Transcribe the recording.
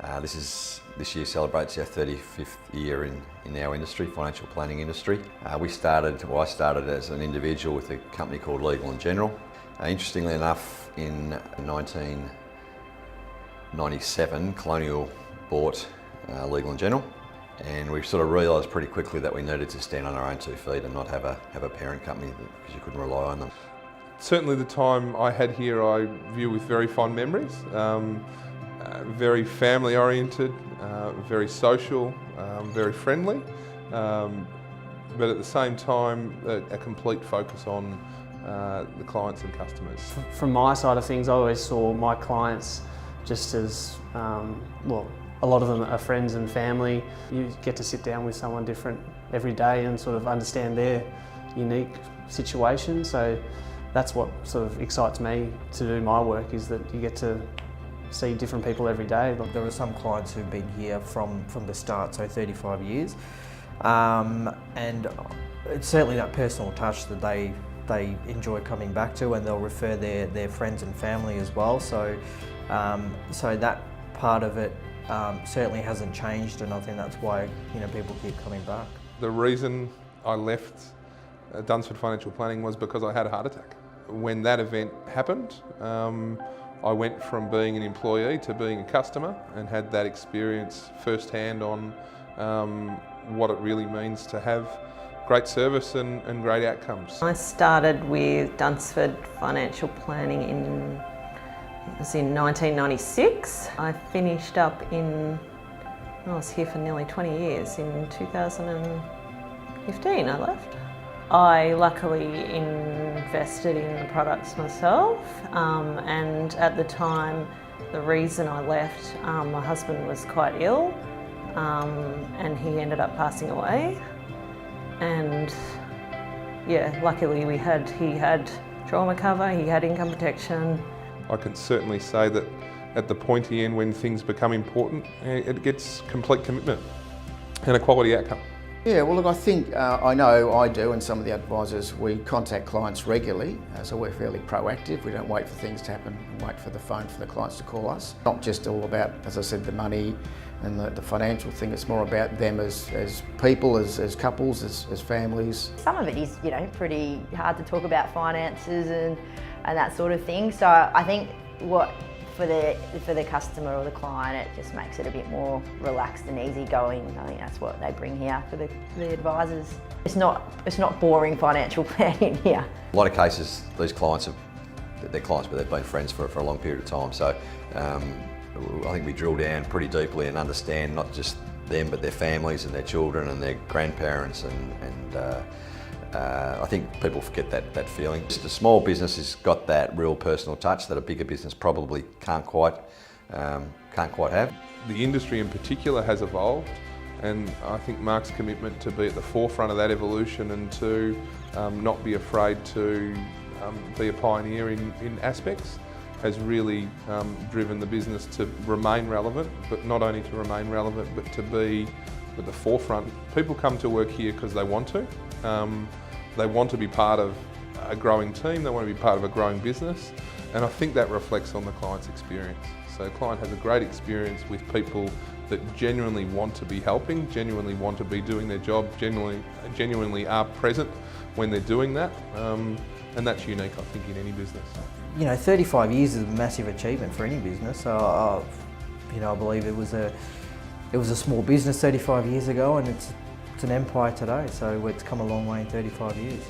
This year celebrates our 35th year in our industry, financial planning industry. I started as an individual with a company called Legal & General. Interestingly enough, in 1997, Colonial bought Legal & General, and we sort of realised pretty quickly that we needed to stand on our own 2 feet and not have a parent company because you couldn't rely on them. Certainly the time I had here I view with very fond memories. Very family oriented, very social, very friendly, but at the same time a complete focus on the clients and customers. From my side of things, I always saw my clients just as, well, a lot of them are friends and family. You get to sit down with someone different every day and sort of understand their unique situation. So that's what sort of excites me to do my work, is that you get to see different people every day. There are some clients who've been here from the start, so 35 years. And it's certainly that personal touch that they enjoy coming back to, and they'll refer their friends and family as well. So that part of it certainly hasn't changed, and I think that's why people keep coming back. The reason I left Dunsford Financial Planning was because I had a heart attack. When that event happened, I went from being an employee to being a customer, and had that experience firsthand on what it really means to have great service and great outcomes. I started with Dunsford Financial Planning in 1996. I finished up I was here for nearly 20 years. In 2015 I left. I luckily invested in the products myself, and at the time the reason I left, my husband was quite ill, and he ended up passing away, and yeah, luckily he had trauma cover, he had income protection. I can certainly say that at the pointy end when things become important, it gets complete commitment and a quality outcome. Yeah, well look, I think, I know I do, and some of the advisors, we contact clients regularly, so we're fairly proactive. We don't wait for things to happen and wait for the phone for the clients to call us. Not just all about, as I said, the money and the financial thing, it's more about them as people, as couples, as families. Some of it is, pretty hard to talk about finances and that sort of thing, so I think for the customer or the client, it just makes it a bit more relaxed and easygoing. I think that's what they bring here for the advisors. It's not boring financial planning here. A lot of cases, these clients they're clients, but they've been friends for a long period of time. So I think we drill down pretty deeply and understand not just them, but their families and their children and their grandparents, and I think people forget that feeling. Just a small business has got that real personal touch that a bigger business probably can't quite have. The industry in particular has evolved, and I think Mark's commitment to be at the forefront of that evolution and to not be afraid to be a pioneer in aspects has really driven the business to remain relevant, but not only to remain relevant, but to be at the forefront. People come to work here because they want to. They want to be part of a growing team, they want to be part of a growing business, and I think that reflects on the client's experience. So the client has a great experience with people that genuinely want to be helping, genuinely want to be doing their job, genuinely are present when they're doing that, and that's unique, I think, in any business. 35 years is a massive achievement for any business. I believe it was a small business 35 years ago, and it's an empire today, so it's come a long way in 35 years.